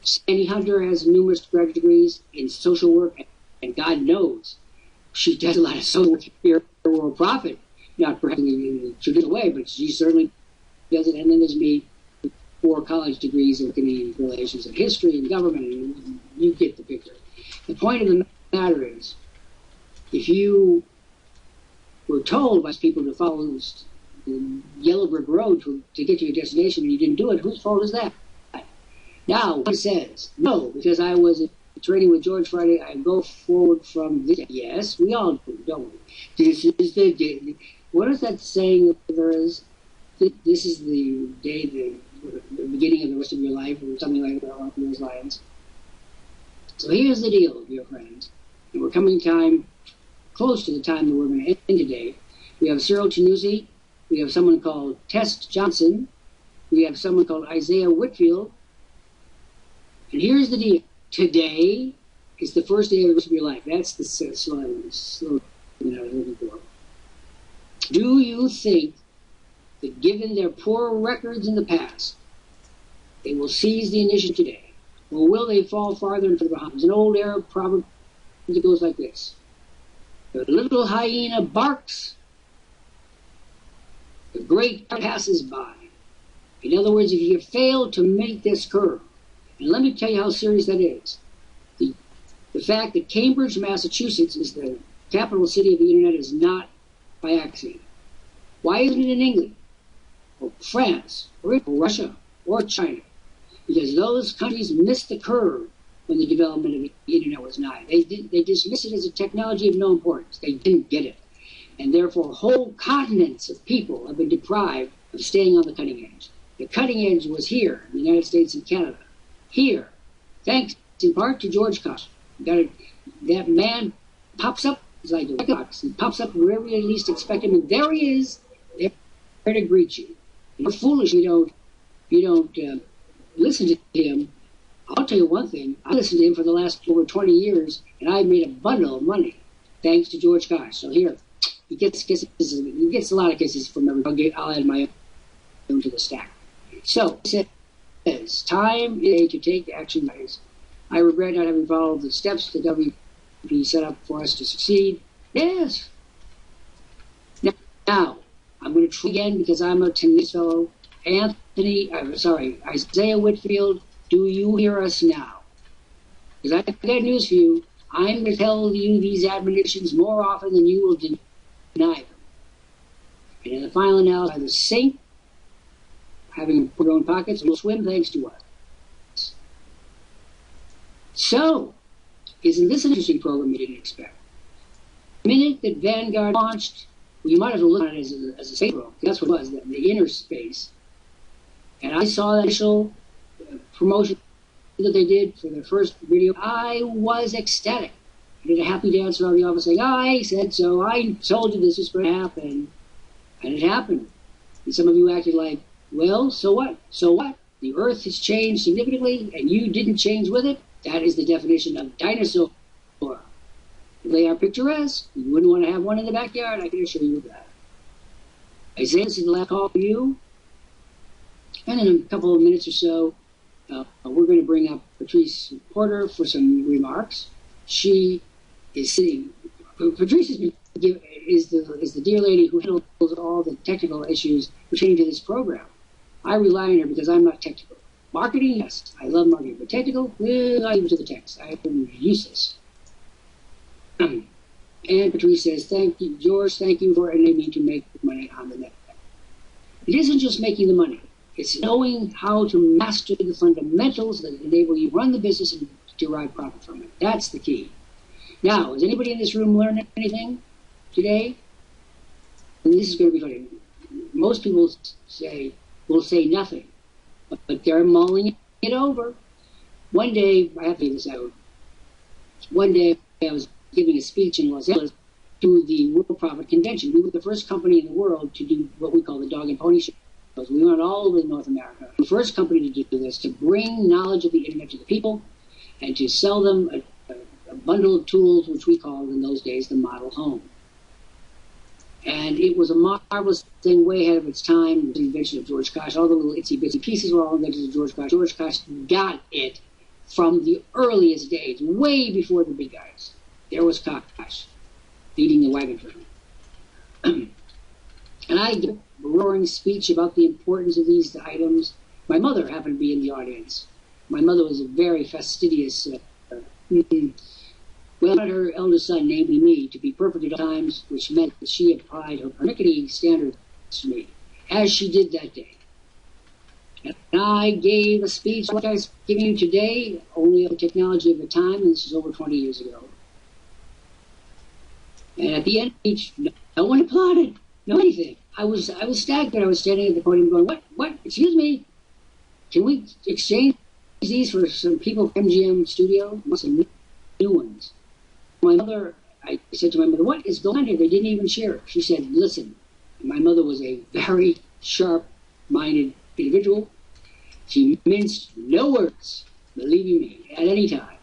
[SPEAKER 1] Sandy Hunter has numerous graduate degrees in social work, and God knows she does a lot of social work here at Worldprofit, not perhaps in the traditional way, but she certainly does it. And then there's me, 4 college degrees in Canadian relations and history and government, and you get the picture. The point of the matter is, if you were told by people to follow the yellow brick road to get to your destination and you didn't do it, whose fault is that? Now, what it says, no, because I was trading with George Friday, I go forward from this. Yes, we all do, don't we? This is the what is that saying that there is? This is the day, the beginning of the rest of your life, or something like that along those lines. So here's the deal, dear friends. And we're coming close to the time that we're going to end today. We have Cyril Tennessee. We have someone called Tess Johnson. We have someone called Isaiah Whitfield. And here's the deal. Today is the first day of the rest of your life. That's the slogan I was looking for. Do you think that given their poor records in the past, they will seize the initiative today? or will they fall farther into the Bahamas? An old Arab proverb that goes like this: the little hyena barks, the great passes by. In other words, if you fail to make this curve, and let me tell you how serious that is. The fact that Cambridge, Massachusetts is the capital city of the internet is not by accident. Why isn't it in England, or France, or Russia, or China? Because those countries missed the curve when the development of the internet was nigh. They dismissed it as a technology of no importance. They didn't get it. And therefore, whole continents of people have been deprived of staying on the cutting edge. The cutting edge was here in the United States and Canada. Here, thanks in part to George Koch. That man pops up, it's like a box. He pops up wherever you least expect him, and there he is, there to greet you. You're foolish if you don't listen to him. I'll tell you one thing. I listened to him for the last over 20 years, and I've made a bundle of money thanks to George Koch. So here, he gets kisses. He gets a lot of kisses from everybody. I'll add my own to the stack. So it says, time is to take action, guys. I regret not having followed the steps the WP set up for us to succeed. Yes. Now I'm going to try again because I'm a tenacious fellow. Isaiah Whitfield, do you hear us now? Because I've got news for you. I'm going to tell you these admonitions more often than you will deny them. And in the final analysis, the saint, having put our own pockets, will swim thanks to us. So, isn't this an interesting program you didn't expect? The minute that Vanguard launched, well, you might have to look at it as a safe program. That's what it was, the inner space. And I saw that initial promotion that they did for their first video. I was ecstatic. I did a happy dance around the office saying, I said so, I told you this was going to happen. And it happened. And some of you acted like, well, so what? So what? The earth has changed significantly and you didn't change with it? That is the definition of dinosaur. They are picturesque. You wouldn't want to have one in the backyard, I can assure you of that. Isaiah, this is the last call for you. And in a couple of minutes or so, we're going to bring up Patrice Porter for some remarks. She is sitting. Patrice is the dear lady who handles all the technical issues pertaining to this program. I rely on her because I'm not technical. Marketing, yes, I love marketing, but technical, I leave it to the text. I am useless. And Patrice says, thank you, George, thank you for enabling me to make money on the net. It isn't just making the money. It's knowing how to master the fundamentals that enable you to run the business and derive profit from it. That's the key. Now, has anybody in this room learned anything today? And this is going to be funny. Most people will say nothing, but they're mulling it over. One day, I have to figure this out. One day, I was giving a speech in Los Angeles to the Worldprofit Convention. We were the first company in the world to do what we call the dog and pony show. We went all over North America. The first company to do this, to bring knowledge of the internet to the people and to sell them a bundle of tools, which we called in those days the model home. And it was a marvelous thing, way ahead of its time, the invention of George Koch. All the little itsy-bitsy pieces were all inventions of George Koch. George Koch got it from the earliest days, way before the big guys. There was Koch leading the wagon for him. And I gave a roaring speech about the importance of these items. My mother happened to be in the audience. My mother was a very fastidious, wanted her eldest son, namely me, to be perfect at all times, which meant that she applied her pernickety standards to me, as she did that day. And I gave a speech like I'm giving you today, only of the technology of the time, and this is over 20 years ago. And at the end of the speech, no one applauded, no anything. I was staggered. I was standing at the podium going, what? Excuse me? Can we exchange these for some people from MGM Studio? Some new ones. I said to my mother, what is going on here? They didn't even share. She said, listen. And my mother was a very sharp-minded individual. She minced no words, believe you me, at any time.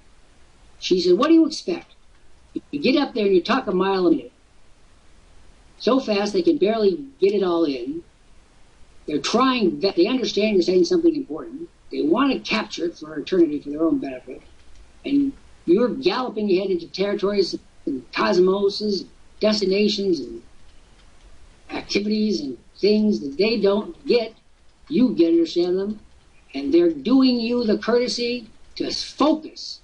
[SPEAKER 1] She said, what do you expect? You get up there and you talk a mile a minute. So fast they can barely get it all in. They understand you're saying something important. They want to capture it for eternity for their own benefit. And you're galloping ahead into territories and cosmoses, destinations, and activities and things that they don't get. You get to understand them. And they're doing you the courtesy to focus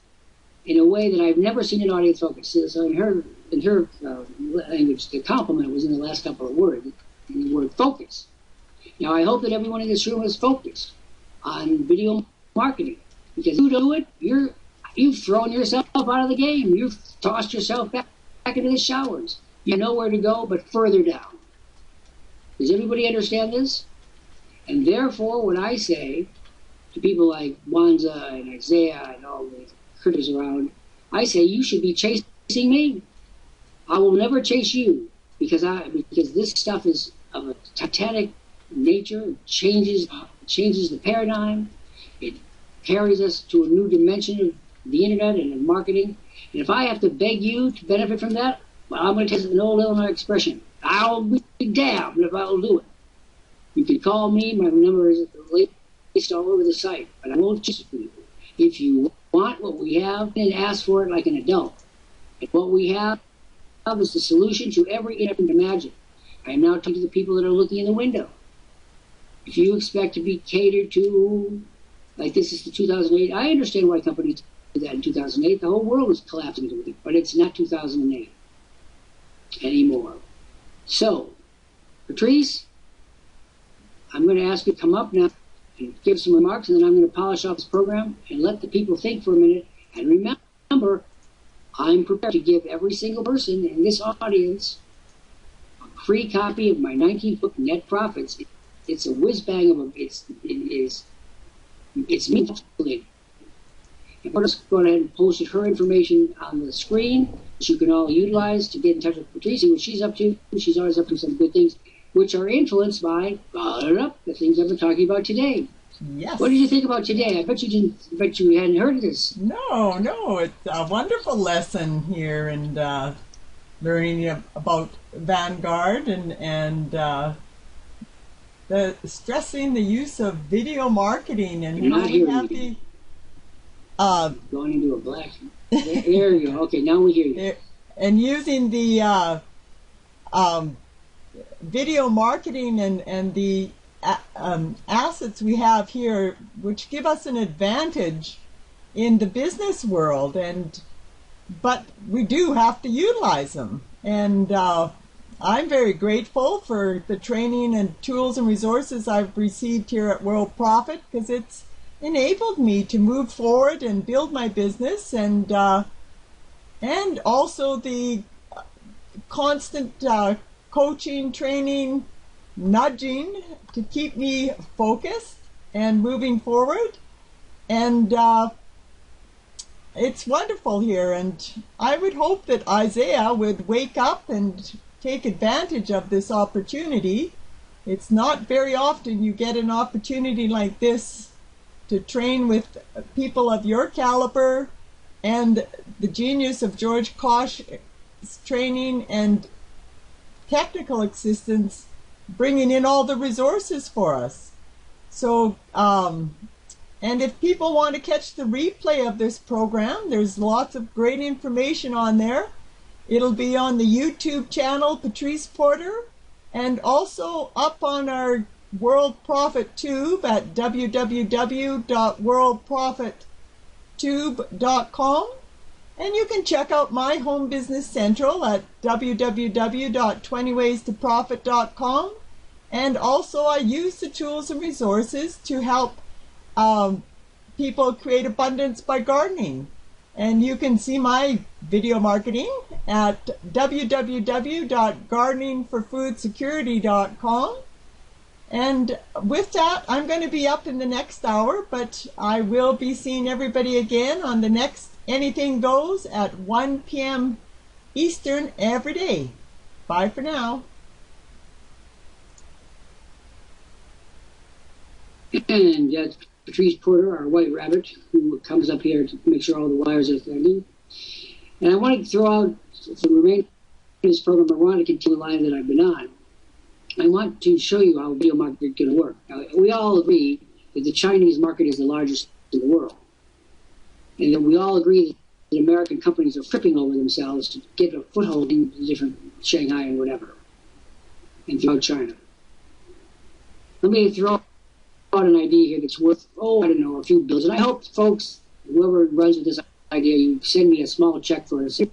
[SPEAKER 1] in a way that I've never seen an audience focus. So in her language, the compliment was in the last couple of words, in the word focus. Now, I hope that everyone in this room is focused on video marketing, because you do it, you've thrown yourself out of the game. You've tossed yourself back into the showers. You know where to go, but further down. Does everybody understand this? And therefore, when I say to people like Wanza and Isaiah and all the critters around, I say you should be chasing me. I will never chase you, because this stuff is of a titanic nature. It changes the paradigm. It carries us to a new dimension of the internet and of marketing. And if I have to beg you to benefit from that, well, I'm going to take an old Illinois expression. I'll be damned if I'll do it. You can call me. My number is placed all over the site, but I won't chase you. If you want what we have, then ask for it like an adult. And what we have is the solution to every internet you can imagine. I am now talking to the people that are looking in the window. If you expect to be catered to, like this is the 2008, I understand why companies did that in 2008. The whole world was collapsing to it, but it's not 2008 anymore. So, Patrice, I'm going to ask you to come up now and give some remarks, and then I'm going to polish off this program and let the people think for a minute. And remember, I'm prepared to give every single person in this audience a free copy of my 19-book Net Profits. It's a whiz-bang of it's me. And we're just going ahead and posted her information on the screen, which you can all utilize to get in touch with Patrice, what she's up to. She's always up to some good things, which are influenced by the things I've been talking about today.
[SPEAKER 2] Yes.
[SPEAKER 1] What did you think about today? I bet you didn't. I bet you hadn't heard of this.
[SPEAKER 2] No, it's a wonderful lesson here, and learning about Vanguard and the stressing the use of video marketing, and
[SPEAKER 1] You're not hearing
[SPEAKER 2] have
[SPEAKER 1] me.
[SPEAKER 2] going
[SPEAKER 1] into a black. There you go. Okay, now we hear you.
[SPEAKER 2] And using the video marketing and the assets we have here, which give us an advantage in the business world, but we do have to utilize them. And I'm very grateful for the training and tools and resources I've received here at Worldprofit, because it's enabled me to move forward and build my business, and also the constant coaching, training, nudging to keep me focused and moving forward. And it's wonderful here, and I would hope that Isaiah would wake up and take advantage of this opportunity. It's not very often you get an opportunity like this to train with people of your caliber, and the genius of George Koch's training and technical assistance, bringing in all the resources for us. So, and if people want to catch the replay of this program, there's lots of great information on there. It'll be on the YouTube channel, Patrice Porter, and also up on our World Profit Tube at www.worldprofittube.com. And you can check out my home business central at www.20waystoprofit.com. And also I use the tools and resources to help people create abundance by gardening. And you can see my video marketing at www.gardeningforfoodsecurity.com. And with that, I'm going to be up in the next hour, but I will be seeing everybody again on the next Anything Goes at 1 p.m. Eastern every day. Bye for now.
[SPEAKER 1] And that's Patrice Porter, our white rabbit, who comes up here to make sure all the wires are threaded. And I want to throw out, for the remainder of this program, I want to continue the line that I've been on. I want to show you how video marketing is going to work. Now, we all agree that the Chinese market is the largest in the world. And that we all agree that American companies are tripping over themselves to get a foothold in different Shanghai and whatever, and throughout China. Let me throw out an idea here that's worth, I don't know, a few billions. And I hope, folks, whoever runs with this idea, you send me a small check for $6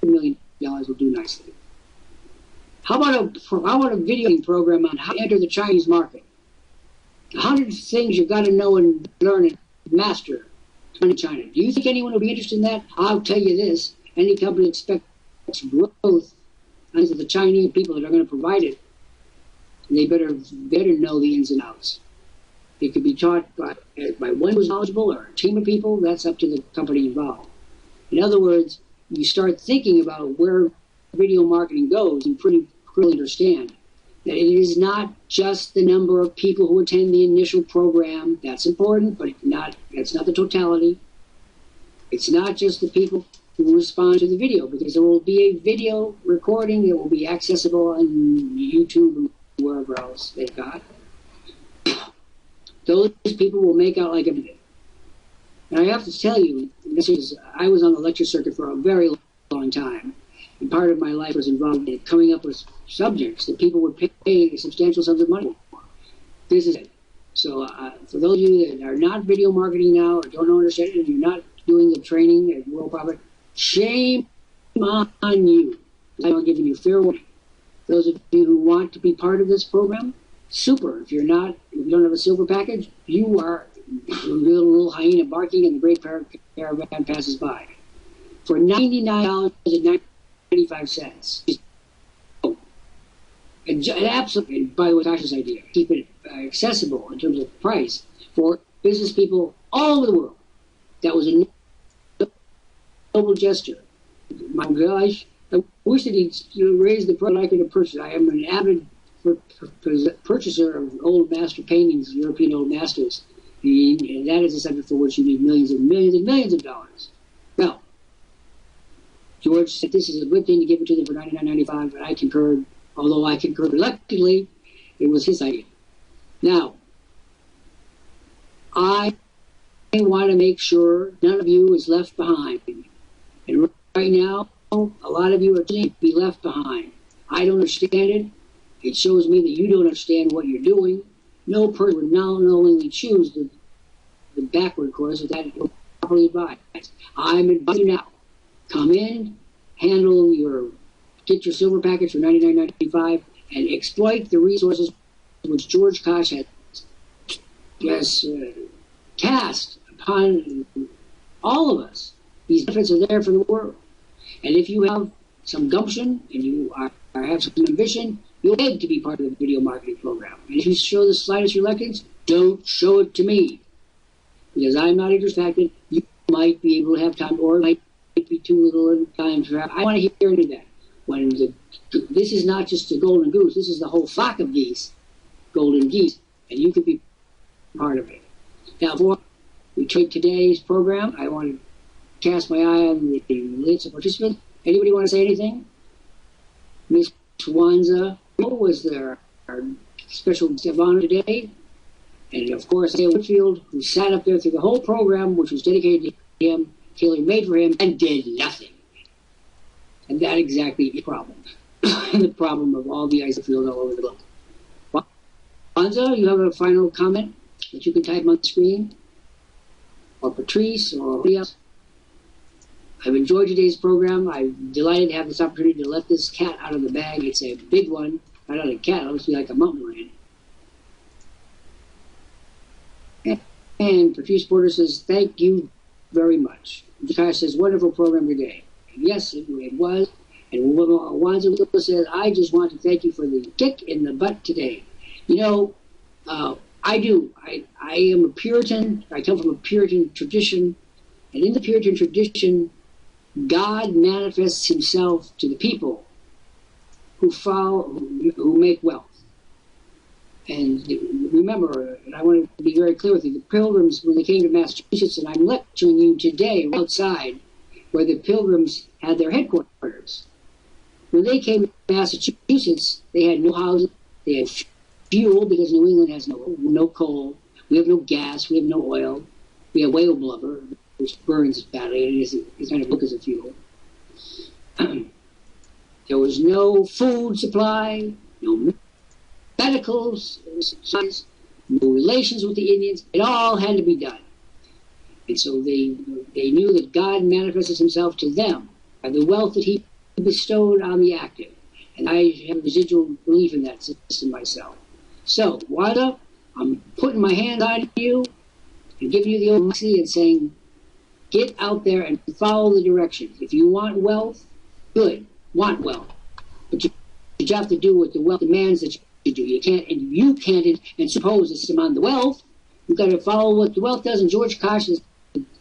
[SPEAKER 1] million will do nicely. How about a video program on how to enter the Chinese market? 100 things you've got to know and learn and master in China. Do you think anyone will be interested in that? I'll tell you this: any company expects growth under the Chinese people that are going to provide it, they better know the ins and outs. It could be taught by one who's knowledgeable or a team of people. That's up to the company involved. In other words, you start thinking about where video marketing goes and pretty clearly understand that it is not just the number of people who attend the initial program. That's important, but that's not the totality. It's not just the people who respond to the video, because there will be a video recording that will be accessible on YouTube and wherever else they've got. Those people will make out like a minute. And I have to tell you, I was on the lecture circuit for a very long time. And part of my life was involved in coming up with subjects that people would pay substantial sums of money for. This is it. So for those of you that are not video marketing now or don't understand it, and you're not doing the training at Worldprofit, shame on you. I'm giving you fair warning. Those of you who want to be part of this program, super. If you don't have a silver package, you are a little hyena barking and the great caravan passes by. For $99.95. And absolutely, by the way, Tasha's idea, keep it accessible in terms of price for business people all over the world. That was a noble gesture. My gosh, I wish that he'd raise the price I could have purchased. I am an avid purchaser of old master paintings, European old masters. And that is a subject for which you need millions and millions and millions of dollars. Well, George said this is a good thing to give it to them for $99.95, but I concurred. Although I concurred reluctantly, it was his idea. Now, I want to make sure none of you is left behind. And right now, a lot of you are going to be left behind. I don't understand it. It shows me that you don't understand what you're doing. No person would not knowingly choose the backward course without it properly advised. I'm advising you now. Come in, get your silver package for $99.95, and exploit the resources which George Koch has cast upon all of us. These benefits are there for the world. And if you have some gumption and you have some ambition, you'll beg to be part of the video marketing program. And if you show the slightest reluctance, don't show it to me. Because I'm not interested. You might be able to have time, or it might be too little time for I want to hear any of that. This is not just a golden goose, this is the whole flock of geese, golden geese, and you can be part of it. Now, before we take today's program, I want to cast my eye on the list of participants. Anybody want to say anything? Miss Wanza was our special guest of honor today, and of course, Dale Whitfield, who sat up there through the whole program, which was dedicated to him, tailor-made for him, and did nothing. And that exactly is the problem. And the problem of all the ice fields all over the globe. Bonzo, you have a final comment that you can type on the screen? Or Patrice, or anybody else? I've enjoyed today's program. I'm delighted to have this opportunity to let this cat out of the bag. It's a big one. Not a cat, it looks to be like a mountain lion. And Patrice Porter says, thank you very much. Josh says, wonderful program today. Yes, it was. And Wanza says, I just want to thank you for the kick in the butt today. You know, I do. I am a Puritan. I come from a Puritan tradition. And in the Puritan tradition, God manifests himself to the people who make wealth. And remember, and I want to be very clear with you, the Pilgrims, when they came to Massachusetts, and I'm lecturing you today outside where the Pilgrims had their headquarters. When they came to Massachusetts, they had no houses, they had fuel because New England has no coal. We have no gas. We have no oil. We have whale blubber, which burns badly and is kind of look as a fuel. There was no food supply, no medical supplies, no relations with the Indians. It all had to be done. And so they knew that God manifested himself to them by the wealth that he bestowed on the active. And I have residual belief in that system myself. So, Wanda, I'm putting my hand on you and giving you the old moxie and saying, get out there and follow the directions. If you want wealth, good, want wealth. But you have to do what the wealth demands that you do. You can't impose a system on the wealth. You've got to follow what the wealth does. And George Koch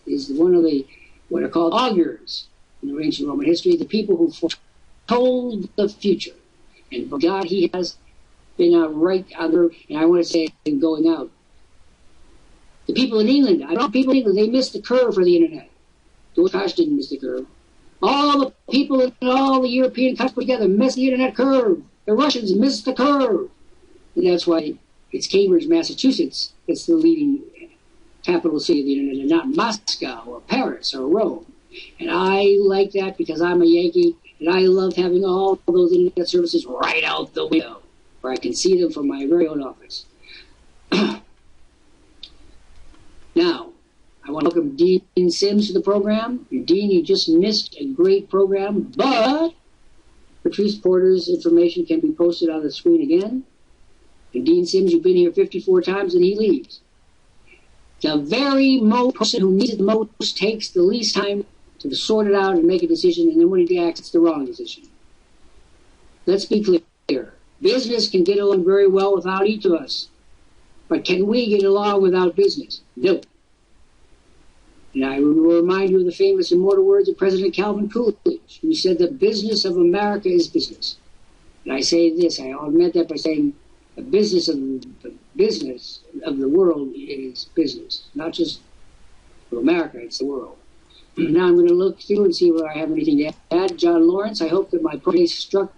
[SPEAKER 1] is one of the, what are called augurs in ancient Roman history, the people who foretold the future. And for God, he has been right on there. And I want to say, going out, the people in England, they missed the curve for the internet. George Koch didn't miss the curve. All the people in all the European countries put together missed the internet curve. The Russians missed the curve. And that's why it's Cambridge, Massachusetts that's the leading capital city of the internet, and not Moscow or Paris or Rome. And I like that because I'm a Yankee, and I love having all those internet services right out the window, where I can see them from my very own office. Now, I want to welcome Dean Sims to the program. Dean, you just missed a great program, but Patrice Porter's information can be posted on the screen again. And Dean Sims, you've been here 54 times, and he leaves. The very most person who needs it the most takes the least time to sort it out and make a decision, and then when he acts, it's the wrong decision. Let's be clear. Business can get along very well without each of us. But can we get along without business? No. And I will remind you of the famous immortal words of President Calvin Coolidge, who said the business of America is business. And I say this, I augment that by saying the business of the world is business, not just for America, it's the world. Now I'm going to look through and see whether I have anything to add. John Lawrence, I hope that my point struck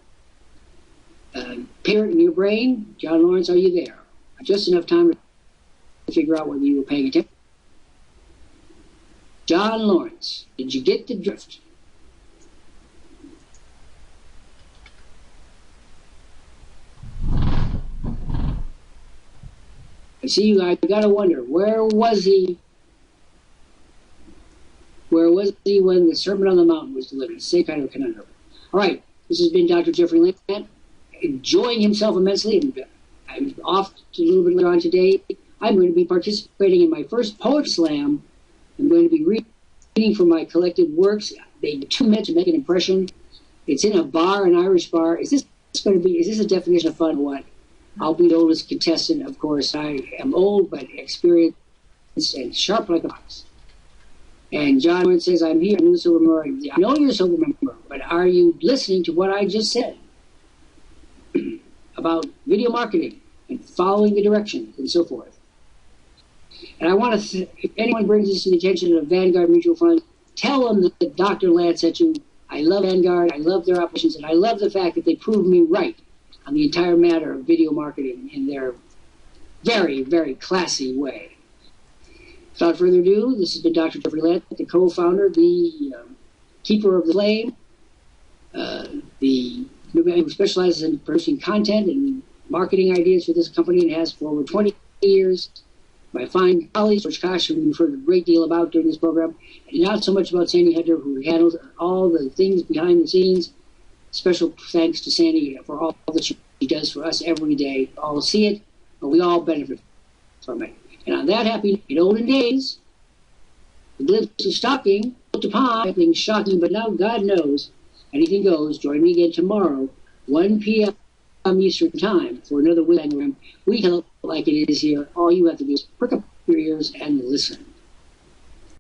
[SPEAKER 1] parent in your brain. John Lawrence, are you there? Just enough time to figure out whether you were paying attention. John Lawrence, did you get the drift? I see you guys got to wonder, where was he? Where was he when the Sermon on the Mountain was delivered? Same kind of conundrum. All right, this has been Dr. Jeffrey Lant, enjoying himself immensely. And I'm off to a little bit later on today. I'm going to be participating in my first poetry slam. I'm going to be reading from my collected works. They 2 minutes to make an impression. It's in a bar, an Irish bar. Is this a definition of fun or what? I'll be the oldest contestant, of course. I am old, but experienced and sharp like a fox. And John Lawrence says, I'm here, I'm a silver member. I know you're a silver member, but are you listening to what I just said about video marketing and following the directions and so forth? And I want to, if anyone brings this to the attention of Vanguard Mutual Fund, tell them that Dr. Lant sent you. I love Vanguard, I love their operations, and I love the fact that they proved me right on the entire matter of video marketing in their very, very classy way. Without further ado, this has been Dr. Jeffrey Lant, the co-founder, the keeper of the flame, who specializes in producing content and marketing ideas for this company and has for over 20 years. My fine colleague, George Koch, who we've heard a great deal about during this program, and not so much about Sandy Hunter, who handles all the things behind the scenes. Special thanks to Sandy for all that she does for us every day. We all see it, but we all benefit from it. And on that happy, in olden days, the glimpse of stocking, looked upon, something shocking, but now God knows, anything goes. Join me again tomorrow, 1 p.m. Eastern Time, for another program. We tell it like it is here. All you have to do is prick up your ears and listen.